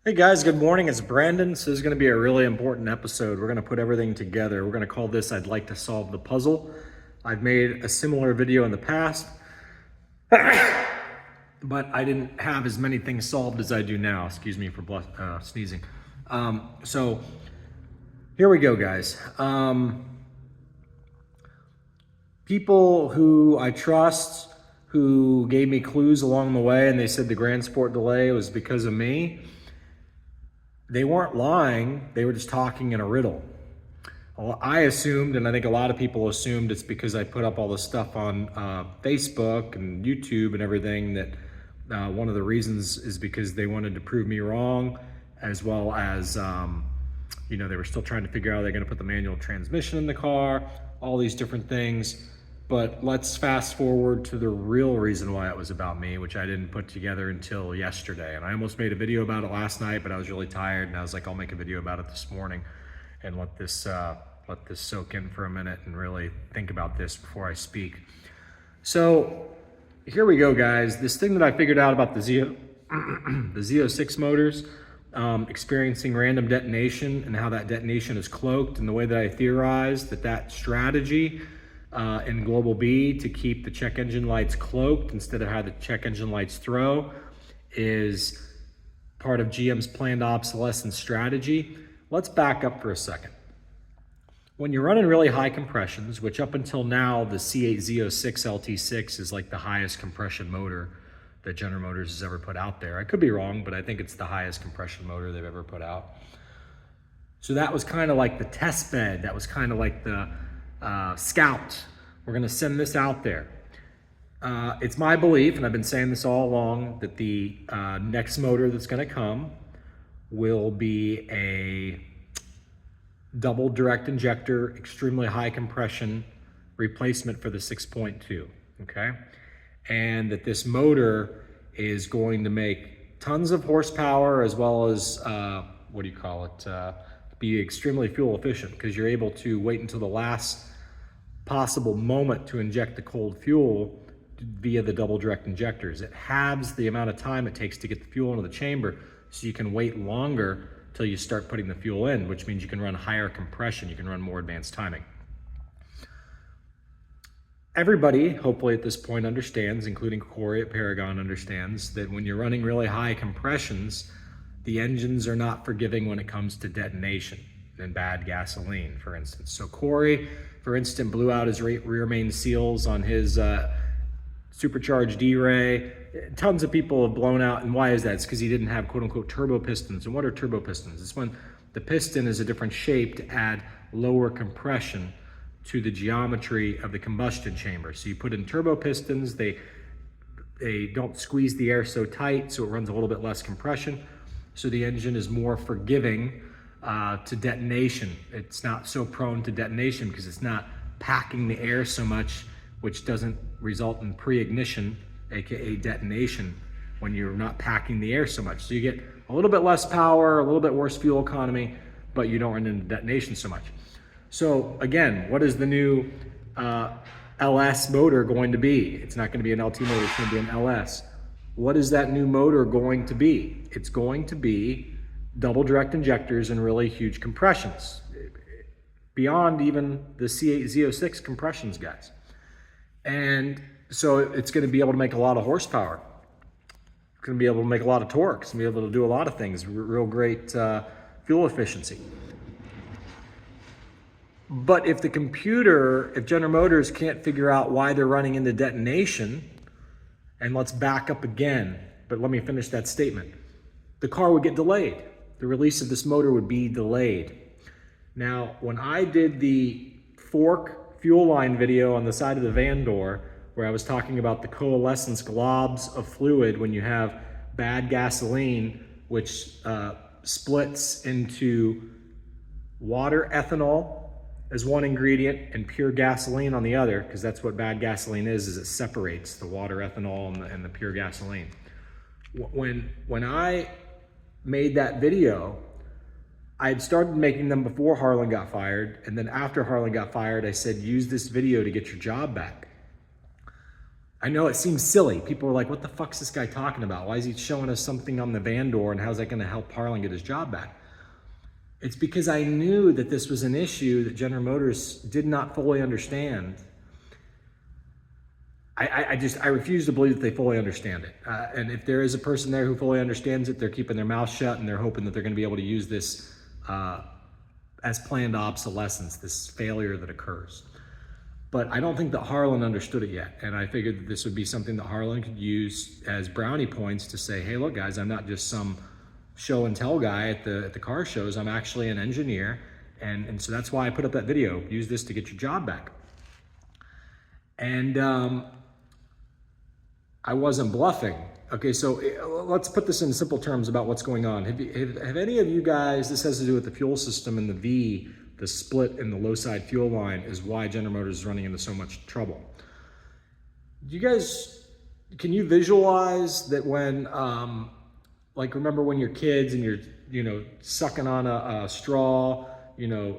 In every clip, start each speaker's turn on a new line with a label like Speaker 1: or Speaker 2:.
Speaker 1: Hey guys, good morning. It's Brandon. This is going to be a really important episode. We're going to put everything together. We're going to call this I'd Like to Solve the Puzzle. I've made a similar video in the past, but I didn't have as many things solved as I do now. Excuse me for sneezing. So here we go, guys. People who I trust, who gave me clues along the way, and they said the Grand Sport delay was because of me. They weren't lying, they were just talking in a riddle. Well, I assumed, and I think a lot of people assumed, it's because I put up all this stuff on Facebook and YouTube and everything, that one of the reasons is because they wanted to prove me wrong, as well as, they were still trying to figure out they're going to put the manual transmission in the car, all these different things. But let's fast forward to the real reason why it was about me, which I didn't put together until yesterday. And I almost made a video about it last night, but I was really tired, and I was like, I'll make a video about it this morning and let this soak in for a minute and really think about this before I speak. So here we go, guys. This thing that I figured out about the Z06 motors, experiencing random detonation and how that detonation is cloaked, and the way that I theorized that strategy in Global B to keep the check engine lights cloaked instead of how the check engine lights throw is part of GM's planned obsolescence strategy. Let's back up for a second. When you're running really high compressions, which up until now the C8 Z06 LT6 is like the highest compression motor that General Motors has ever put out there. I could be wrong, but I think it's the highest compression motor they've ever put out. So that was kind of like the test bed. That was kind of like the scout. We're going to send this out there. It's my belief, and I've been saying this all along, that the next motor that's going to come will be a double direct injector, extremely high compression replacement for the 6.2, okay? And that this motor is going to make tons of horsepower, as well as, be extremely fuel efficient, because you're able to wait until the last possible moment to inject the cold fuel via the double direct injectors. It halves the amount of time it takes to get the fuel into the chamber, so you can wait longer till you start putting the fuel in, which means you can run higher compression, you can run more advanced timing. Everybody, hopefully at this point, understands, including Corey at Paragon understands, that when you're running really high compressions, the engines are not forgiving when it comes to detonation and bad gasoline, for instance. So Corey, for instance, blew out his rear main seals on his supercharged D-Ray. Tons of people have blown out, and why is that? It's because he didn't have quote-unquote turbo pistons. And what are turbo pistons? It's when the piston is a different shape to add lower compression to the geometry of the combustion chamber. So you put in turbo pistons, they don't squeeze the air so tight, so it runs a little bit less compression. So the engine is more forgiving to detonation. It's not so prone to detonation because it's not packing the air so much, which doesn't result in pre-ignition, aka detonation, when you're not packing the air so much. So you get a little bit less power, a little bit worse fuel economy, but you don't run into detonation so much. So again, what is the new LS motor going to be? It's not going to be an LT motor, it's going to be an LS. What is that new motor going to be? It's going to be double direct injectors and really huge compressions, beyond even the C8 Z06 compressions, guys. And so it's going to be able to make a lot of horsepower. It's going to be able to make a lot of torque. It's going to be able to do a lot of things, real great fuel efficiency. But if General Motors can't figure out why they're running into detonation, and let's back up again, but let me finish that statement. The car would get delayed. The release of this motor would be delayed. Now, when I did the fork fuel line video on the side of the van door, where I was talking about the coalescence globs of fluid when you have bad gasoline, which splits into water ethanol as one ingredient and pure gasoline on the other, because that's what bad gasoline is it separates the water ethanol and the pure gasoline. When I made that video, I had started making them before Harlan got fired, and then after Harlan got fired, I said, use this video to get your job back. I know it seems silly. People are like, what the fuck's this guy talking about? Why is he showing us something on the van door, and how's that gonna help Harlan get his job back? It's because I knew that this was an issue that General Motors did not fully understand. I refuse to believe that they fully understand it. And if there is a person there who fully understands it, they're keeping their mouth shut, and they're hoping that they're gonna be able to use this as planned obsolescence, this failure that occurs. But I don't think that Harlan understood it yet. And I figured that this would be something that Harlan could use as brownie points to say, hey, look, guys, I'm not just some show and tell guy at the car shows. I'm actually an engineer. And so that's why I put up that video. Use this to get your job back. And I wasn't bluffing. Okay, so let's put this in simple terms about what's going on. Have any of you guys, this has to do with the fuel system and the V, the split in the low side fuel line is why General Motors is running into so much trouble. You guys, can you visualize that when, like remember when you're kids and you're, sucking on a straw,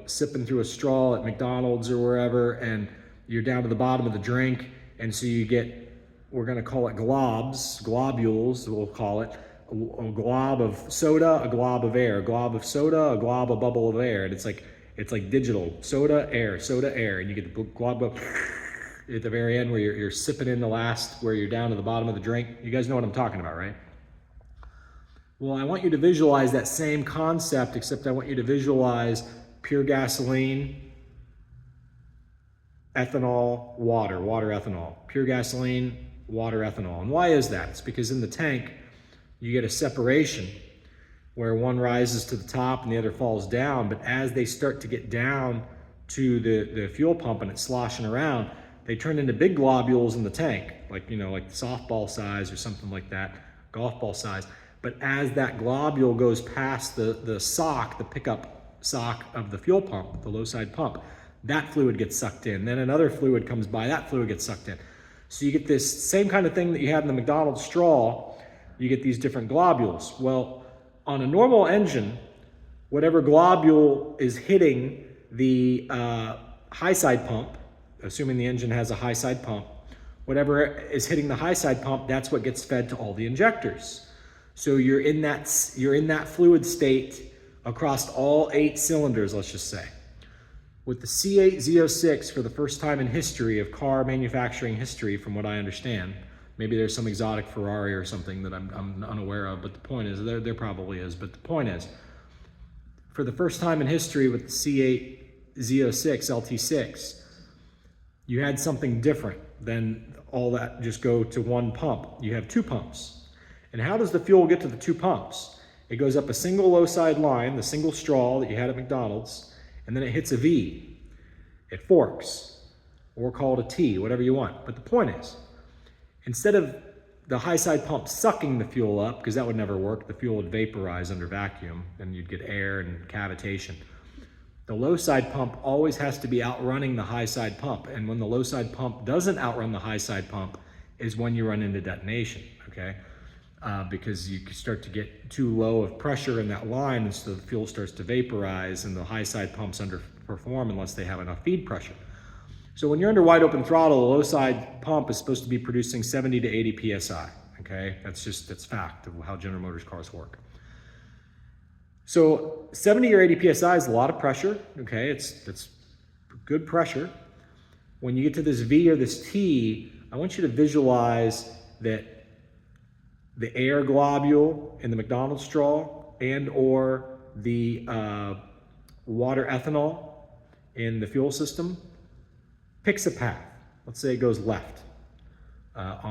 Speaker 1: sipping through a straw at McDonald's or wherever, and you're down to the bottom of the drink, and so you get, we're gonna call it globules, we'll call it, a glob of soda, a glob of air, a glob of soda, a glob, a bubble of air, and it's like digital, soda, air, and you get the glob at the very end where you're sipping in the last, where you're down to the bottom of the drink. You guys know what I'm talking about, right? Well, I want you to visualize that same concept, except I want you to visualize pure gasoline, ethanol, water ethanol, pure gasoline, water ethanol. And why is that? It's because in the tank, you get a separation where one rises to the top and the other falls down. But as they start to get down to the fuel pump and it's sloshing around, they turn into big globules in the tank, like softball size or something like that, golf ball size. But as that globule goes past the sock, the pickup sock of the fuel pump, the low side pump, that fluid gets sucked in. Then another fluid comes by, that fluid gets sucked in. So you get this same kind of thing that you have in the McDonald's straw, you get these different globules. Well, on a normal engine, whatever globule is hitting the high side pump, assuming the engine has a high side pump, whatever is hitting the high side pump, that's what gets fed to all the injectors. So you're in that fluid state across all 8 cylinders, let's just say. With the C8 Z06, for the first time in history of car manufacturing history, from what I understand, maybe there's some exotic Ferrari or something that I'm unaware of, but the point is, there probably is, but the point is, for the first time in history with the C8 Z06 LT6, you had something different than all that just go to one pump. You have 2 pumps. And how does the fuel get to the 2 pumps? It goes up a single low side line, the single straw that you had at McDonald's, and then it hits a V. It forks, or call it a T, whatever you want. But the point is, instead of the high side pump sucking the fuel up, because that would never work, the fuel would vaporize under vacuum, and you'd get air and cavitation. The low side pump always has to be outrunning the high side pump, and when the low side pump doesn't outrun the high side pump is when you run into detonation, okay? Because you start to get too low of pressure in that line, and so the fuel starts to vaporize, and the high side pumps underperform unless they have enough feed pressure. So when you're under wide open throttle, the low side pump is supposed to be producing 70 to 80 PSI, okay? That's fact of how General Motors cars work. So 70 or 80 PSI is a lot of pressure, okay? It's good pressure. When you get to this V or this T, I want you to visualize that the air globule in the McDonald's straw and or the water ethanol in the fuel system picks a path. Let's say it goes left at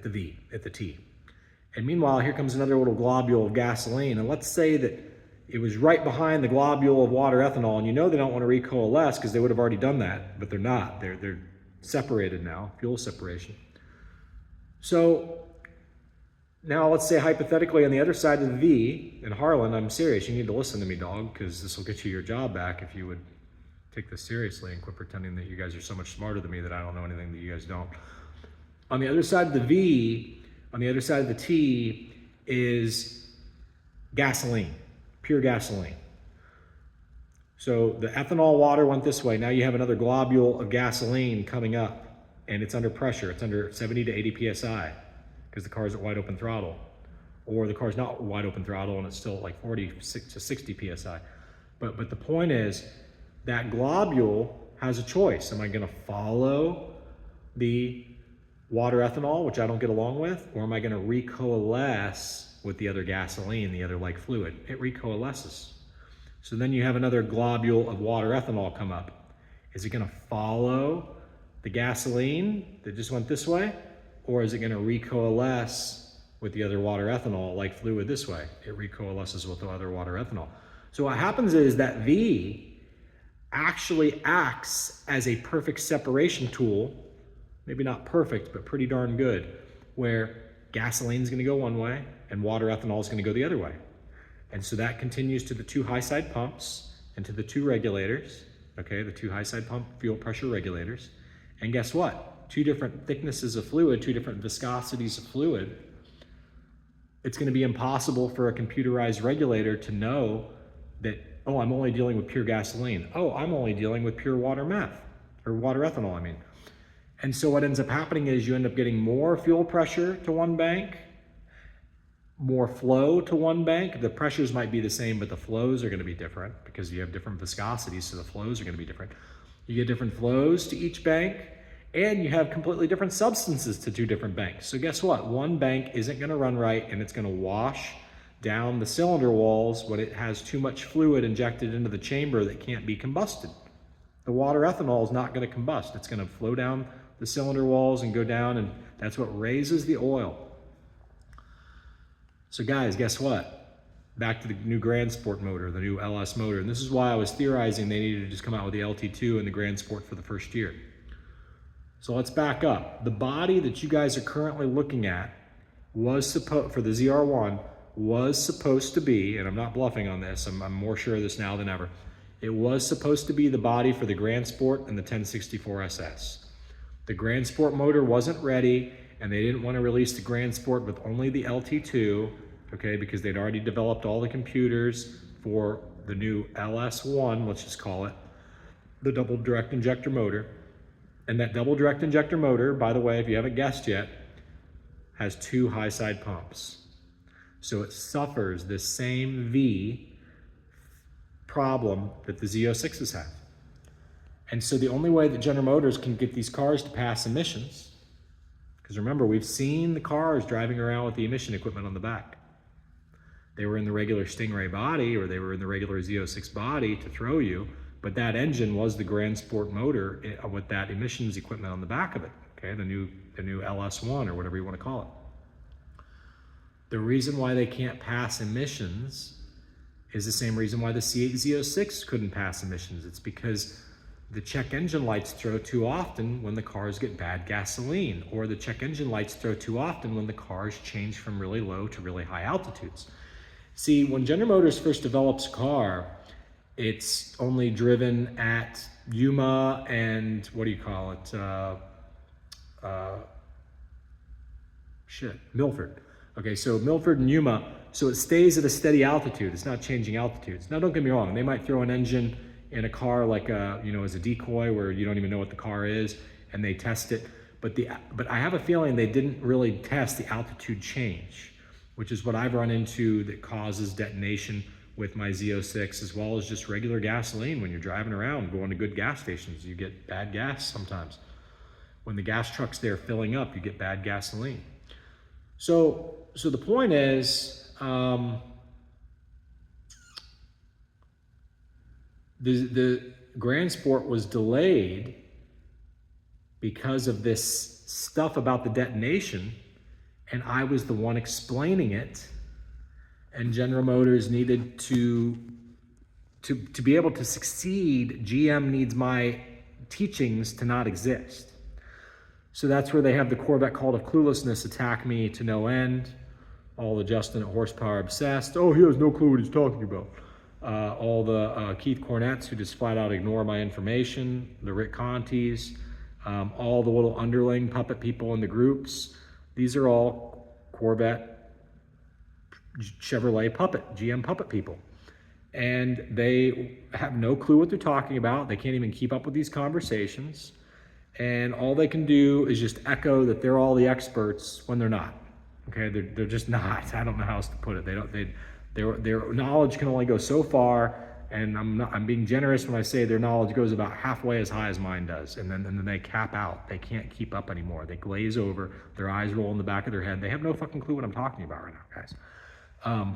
Speaker 1: the V, at the T. And meanwhile, here comes another little globule of gasoline. And let's say that it was right behind the globule of water ethanol, and you know they don't want to recoalesce because they would have already done that, but they're not. They're separated now, fuel separation. So now let's say hypothetically on the other side of the V, and Harlan, I'm serious, you need to listen to me, dog, because this will get you your job back if you would take this seriously and quit pretending that you guys are so much smarter than me that I don't know anything that you guys don't. On the other side of the V, on the other side of the T is gasoline, pure gasoline. So the ethanol water went this way. Now you have another globule of gasoline coming up and it's under pressure. It's under 70 to 80 PSI because the car's at wide open throttle. Or the car's not wide open throttle and it's still like 40 to 60 PSI. But the point is that globule has a choice. Am I gonna follow the water ethanol, which I don't get along with, or am I gonna recoalesce with the other gasoline, the other like fluid? It recoalesces. So then you have another globule of water ethanol come up. Is it gonna follow the gasoline that just went this way? Or is it gonna recoalesce with the other water ethanol like fluid this way? It recoalesces with the other water ethanol. So what happens is that V actually acts as a perfect separation tool, maybe not perfect, but pretty darn good, where gasoline is gonna go one way and water ethanol is gonna go the other way. And so that continues to the two high side pumps and to the two regulators, okay, the two high side pump fuel pressure regulators. And guess what? Two different thicknesses of fluid, two different viscosities of fluid. It's gonna be impossible for a computerized regulator to know that, oh, I'm only dealing with pure gasoline. Oh, I'm only dealing with pure water meth, or water ethanol, I mean. And so what ends up happening is you end up getting more fuel pressure to one bank, more flow to one bank. The pressures might be the same, but the flows are gonna be different because you have different viscosities, so the flows are gonna be different. You get different flows to each bank, and you have completely different substances to two different banks. So guess what? One bank isn't gonna run right, and it's gonna wash down the cylinder walls when it has too much fluid injected into the chamber that can't be combusted. The water ethanol is not gonna combust. It's gonna flow down the cylinder walls and go down, and that's what raises the oil. So guys, guess what? Back to the new Grand Sport motor, the new LS motor. And this is why I was theorizing they needed to just come out with the LT2 and the Grand Sport for the first year. So let's back up. The body that you guys are currently looking at was supposed, for the ZR1, was supposed to be, and I'm not bluffing on this, I'm more sure of this now than ever, it was supposed to be the body for the Grand Sport and the 1064 SS. The Grand Sport motor wasn't ready, and they didn't want to release the Grand Sport with only the LT2, okay, because they'd already developed all the computers for the new LS1, let's just call it, the double direct injector motor. And that double direct injector motor, by the way, if you haven't guessed yet, has two high side pumps. So it suffers the same V problem that the Z06s have. And so the only way that General Motors can get these cars to pass emissions, because remember, we've seen the cars driving around with the emission equipment on the back. They were in the regular Stingray body, or they were in the regular Z06 body to throw you, but that engine was the Grand Sport motor with that emissions equipment on the back of it, okay? The new LS1 or whatever you want to call it. The reason why they can't pass emissions is the same reason why the C8 Z06 couldn't pass emissions. It's because the check engine lights throw too often when the cars get bad gasoline, or the check engine lights throw too often when the cars change from really low to really high altitudes. See, when General Motors first develops a car, it's only driven at Yuma and what do you call it? Milford. Okay, so Milford and Yuma, so it stays at a steady altitude. It's not changing altitudes. Now, don't get me wrong. They might throw an engine in a car like as a decoy where you don't even know what the car is, and they test it. But I have a feeling they didn't really test the altitude change, which is what I've run into that causes detonation with my Z06, as well as just regular gasoline. When you're driving around, going to good gas stations, you get bad gas sometimes. When the gas truck's there filling up, you get bad gasoline. So the point is, the Grand Sport was delayed because of this stuff about the detonation, and I was the one explaining it, and General Motors needed to be able to succeed. GM needs my teachings to not exist. So that's where they have the Corvette cult of cluelessness attack me to no end. All the Justin at Horsepower obsessed. Oh, he has no clue what he's talking about. All the Keith Cornettes who just flat out ignore my information. The Rick Contis. All the little underling puppet people in the groups. These are all Corvette, Chevrolet puppet, GM puppet people. And they have no clue what they're talking about. They can't even keep up with these conversations. and all they can do is just echo that they're all the experts when they're not. Okay, they're just not. I don't know how else to put it. Their knowledge can only go so far, and I'm being generous when I say their knowledge goes about halfway as high as mine does, and then they cap out. They can't keep up anymore. They glaze over. Their eyes roll in the back of their head. They have no fucking clue what I'm talking about right now, guys.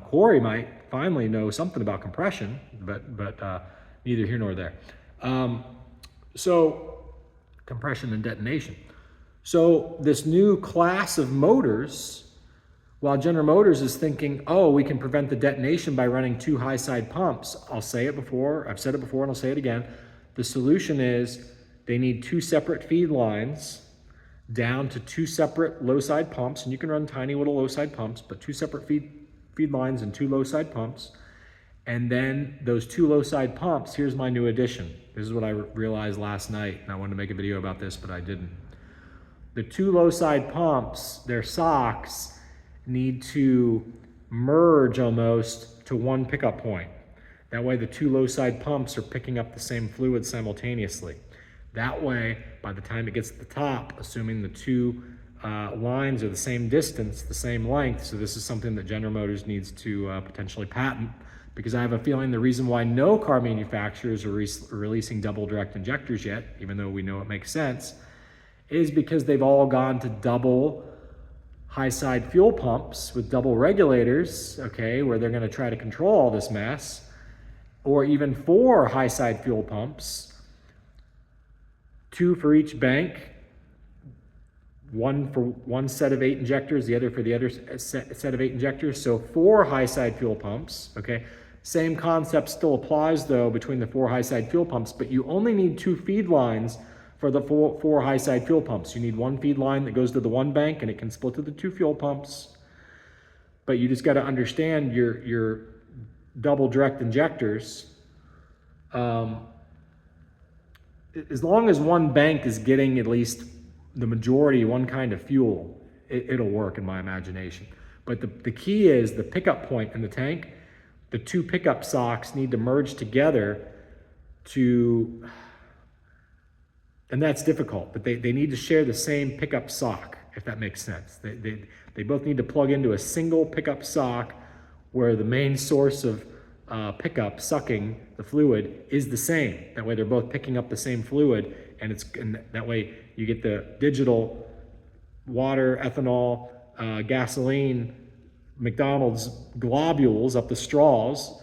Speaker 1: Corey might finally know something about compression, but neither here nor there. So compression and detonation. So this new class of motors, while General Motors is thinking, oh, we can prevent the detonation by running 2 high side pumps. I've said it before, and I'll say it again. The solution is they need 2 separate feed lines down to 2 separate low side pumps, and you can run tiny little low side pumps, but 2 separate feed lines and 2 low side pumps. And then those 2 low side pumps, here's my new addition. This is what I realized last night, and I wanted to make a video about this, but I didn't. The 2 low side pumps, their socks, need to merge almost to 1 pickup point. That way the 2 low side pumps are picking up the same fluid simultaneously. That way, by the time it gets to the top, assuming the 2 lines are the same distance, the same length, so this is something that General Motors needs to potentially patent, because I have a feeling the reason why no car manufacturers are releasing double direct injectors yet, even though we know it makes sense, is because they've all gone to double high side fuel pumps with double regulators, okay, where they're going to try to control all this mess, or even 4 high side fuel pumps, 2 for each bank, 1 for one set of 8 injectors, the other for the other set of 8 injectors, so 4 high side fuel pumps, okay. Same concept still applies though between the 4 high side fuel pumps, but you only need 2 feed lines for the 4 high side fuel pumps. You need 1 feed line that goes to the 1 bank, and it can split to the 2 fuel pumps. But you just got to understand your double direct injectors. As long as 1 bank is getting at least the majority, 1 kind of fuel, it'll work in my imagination. But the key is the pickup point in the tank. The 2 pickup socks need to merge together to... And that's difficult, but they need to share the same pickup sock, if that makes sense. They both need to plug into a single pickup sock where the main source of pickup, sucking the fluid, is the same. That way they're both picking up the same fluid, and that way you get the digital water, ethanol, gasoline, McDonald's globules up the straws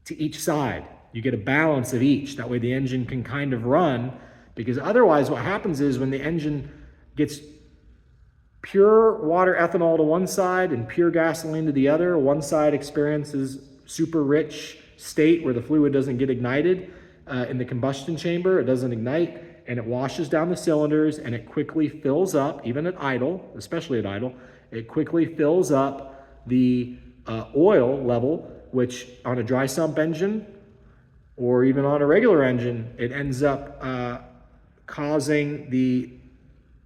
Speaker 1: to each side. You get a balance of each. That way the engine can kind of run, because otherwise what happens is when the engine gets pure water ethanol to one side and pure gasoline to the other, one side experiences super rich state where the fluid doesn't get ignited in the combustion chamber. It doesn't ignite, and it washes down the cylinders, and it quickly fills up, even at idle, especially at idle, it quickly fills up the oil level, which on a dry sump engine, or even on a regular engine, it ends up causing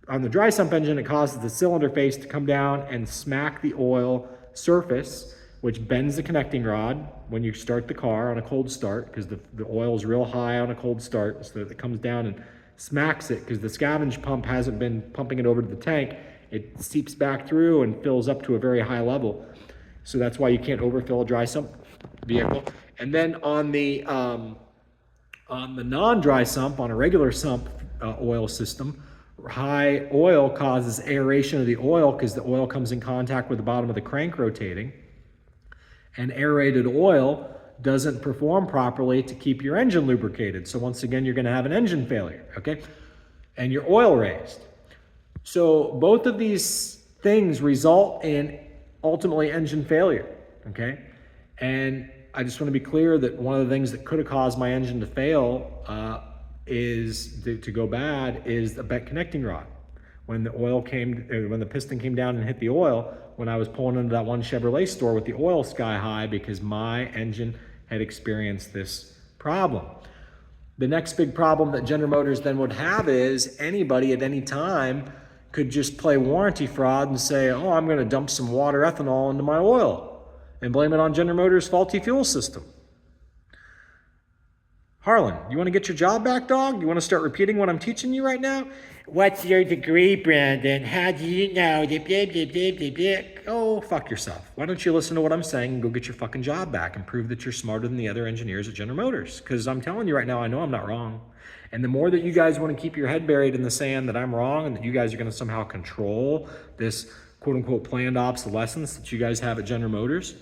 Speaker 1: on the dry sump engine, it causes the cylinder face to come down and smack the oil surface, which bends the connecting rod when you start the car on a cold start, because the oil is real high on a cold start, so that it comes down and smacks it, because the scavenge pump hasn't been pumping it over to the tank. It seeps back through and fills up to a very high level. So that's why you can't overfill a dry sump vehicle. And then on the non-dry sump, on a regular sump oil system, high oil causes aeration of the oil, because the oil comes in contact with the bottom of the crank rotating, and aerated oil doesn't perform properly to keep your engine lubricated. So once again, you're going to have an engine failure, okay? And your oil raised. So both of these things result in ultimately engine failure, okay? And I just want to be clear that one of the things that could have caused my engine to fail to go bad is the bent connecting rod. When the piston came down and hit the oil, when I was pulling into that one Chevrolet store with the oil sky high, because my engine had experienced this problem. The next big problem that General Motors then would have is anybody at any time could just play warranty fraud and say, oh, I'm going to dump some water ethanol into my oil and blame it on General Motors' faulty fuel system. Harlan, you want to get your job back, dog? You want to start repeating what I'm teaching you right now? What's your degree, Brandon? How do you know? Blah, blah, blah, blah, blah. Oh, fuck yourself. Why don't you listen to what I'm saying and go get your fucking job back and prove that you're smarter than the other engineers at General Motors? Because I'm telling you right now, I know I'm not wrong. And the more that you guys want to keep your head buried in the sand that I'm wrong and that you guys are going to somehow control this quote-unquote planned obsolescence that you guys have at General Motors,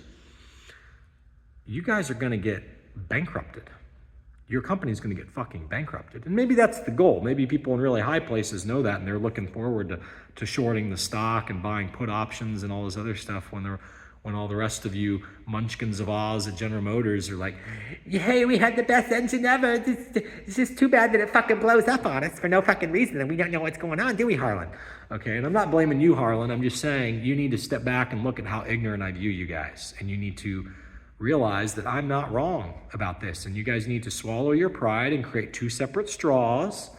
Speaker 1: you guys are going to get bankrupted. Your company's going to get fucking bankrupted. And maybe that's the goal. Maybe people in really high places know that and they're looking forward to shorting the stock and buying put options and all this other stuff when all the rest of you munchkins of Oz at General Motors are like, hey, we had the best engine ever. It's just too bad that it fucking blows up on us for no fucking reason and we don't know what's going on, do we, Harlan? Okay, and I'm not blaming you, Harlan. I'm just saying you need to step back and look at how ignorant I view you guys. And you need to realize that I'm not wrong about this, and you guys need to swallow your pride and create two separate straws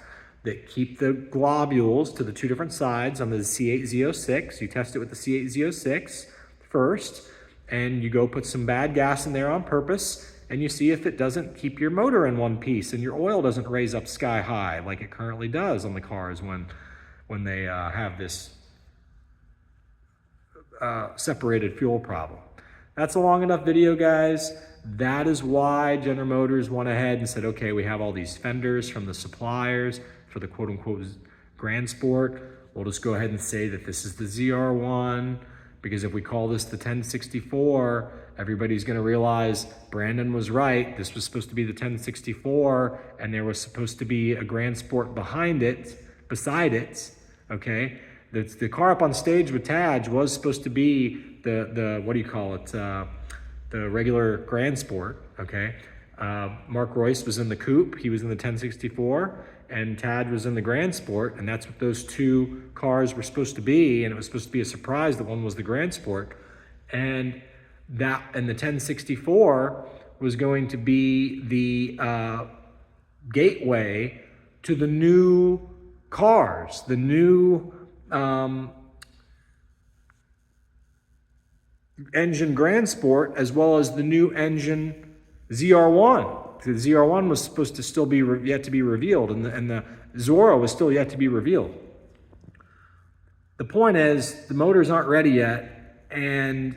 Speaker 1: that keep the globules to the two different sides on the C8Z06. You test it with the C8Z06 first, and you go put some bad gas in there on purpose, and you see if it doesn't keep your motor in one piece and your oil doesn't raise up sky high like it currently does on the cars when they have this separated fuel problem. That's a long enough video, guys. That is why General Motors went ahead and said, okay, we have all these fenders from the suppliers for the quote-unquote Grand Sport. We'll just go ahead and say that this is the ZR1, because if we call this the 1064, everybody's going to realize Brandon was right. This was supposed to be the 1064, and there was supposed to be a Grand Sport beside it, okay? The car up on stage with Taj was supposed to be the what do you call it? The regular Grand Sport, okay? Mark Royce was in the coupe. He was in the 1064, and Tad was in the Grand Sport, and that's what those two cars were supposed to be, and it was supposed to be a surprise that one was the Grand Sport. And the 1064 was going to be the gateway to the new cars, the new engine Grand Sport, as well as the new engine ZR1. The ZR1 was supposed to still be yet to be revealed, and the Zorro was still yet to be revealed. The point is, the motors aren't ready yet, and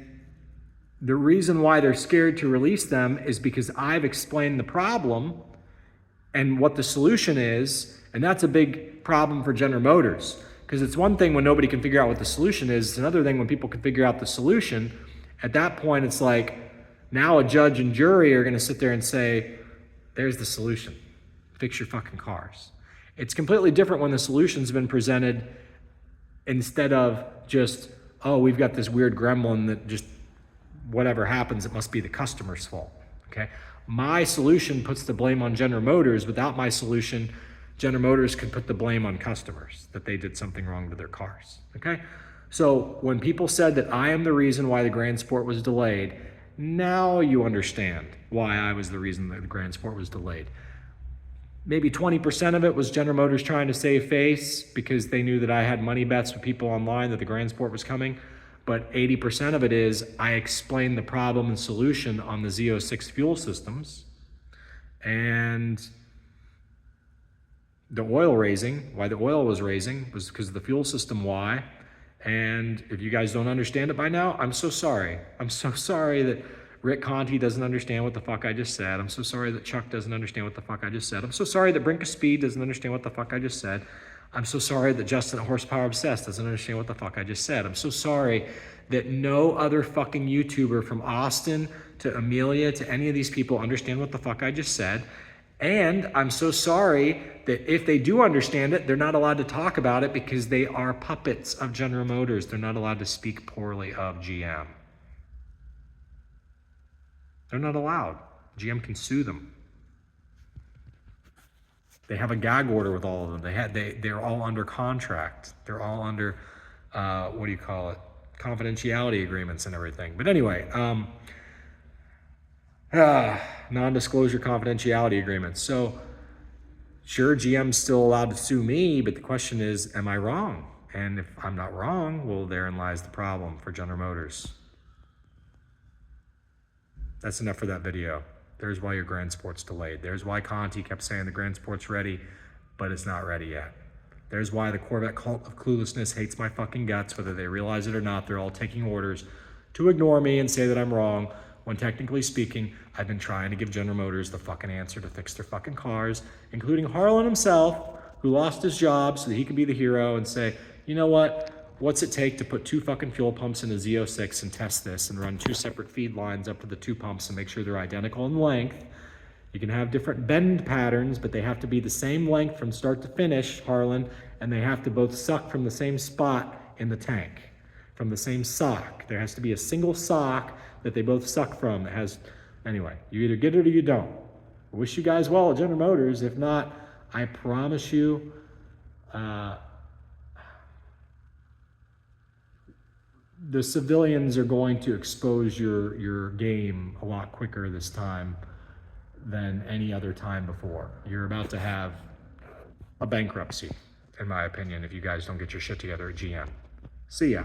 Speaker 1: the reason why they're scared to release them is because I've explained the problem and what the solution is, and that's a big problem for General Motors. Because it's one thing when nobody can figure out what the solution is. It's another thing when people can figure out the solution. At that point, it's like, now a judge and jury are going to sit there and say, there's the solution. Fix your fucking cars. It's completely different when the solution's been presented instead of just, oh, we've got this weird gremlin that just, whatever happens, it must be the customer's fault, okay? My solution puts the blame on General Motors. Without my solution, General Motors could put the blame on customers that they did something wrong to their cars, okay? So when people said that I am the reason why the Grand Sport was delayed, now you understand why I was the reason that the Grand Sport was delayed. Maybe 20% of it was General Motors trying to save face because they knew that I had money bets with people online that the Grand Sport was coming. But 80% of it is I explained the problem and solution on the Z06 fuel systems. And the oil raising, why the oil was raising was because of the fuel system why. And if you guys don't understand it by now, I'm so sorry. I'm so sorry that Rick Conti doesn't understand what the fuck I just said. I'm so sorry that Chuck doesn't understand what the fuck I just said. I'm so sorry that Brink of Speed doesn't understand what the fuck I just said. I'm so sorry that Justin at Horsepower Obsessed doesn't understand what the fuck I just said. I'm so sorry that no other fucking YouTuber from Austin to Amelia to any of these people understand what the fuck I just said. And I'm so sorry that if they do understand it, they're not allowed to talk about it because they are puppets of General Motors. They're not allowed to speak poorly of GM. They're not allowed. GM can sue them. They have a gag order with all of them. They're all under contract. They're all under, what do you call it? Confidentiality agreements and everything. But anyway, non-disclosure confidentiality agreements. So sure, GM's still allowed to sue me, but the question is, am I wrong? And if I'm not wrong, well, therein lies the problem for General Motors. That's enough for that video. There's why your Grand Sport's delayed. There's why Conti kept saying the Grand Sport's ready, but it's not ready yet. There's why the Corvette cult of cluelessness hates my fucking guts, whether they realize it or not. They're all taking orders to ignore me and say that I'm wrong, when technically speaking, I've been trying to give General Motors the fucking answer to fix their fucking cars, including Harlan himself, who lost his job so that he could be the hero and say, you know what? What's it take to put 2 fucking fuel pumps in a Z06 and test this and run 2 separate feed lines up to the 2 pumps and make sure they're identical in length? You can have different bend patterns, but they have to be the same length from start to finish, Harlan, and they have to both suck from the same spot in the tank, from the same sock. There has to be a single sock that they both suck from. It has, anyway, you either get it or you don't. I wish you guys well at General Motors. If not, I promise you, the civilians are going to expose your game a lot quicker this time than any other time before. You're about to have a bankruptcy, in my opinion, if you guys don't get your shit together at GM. See ya.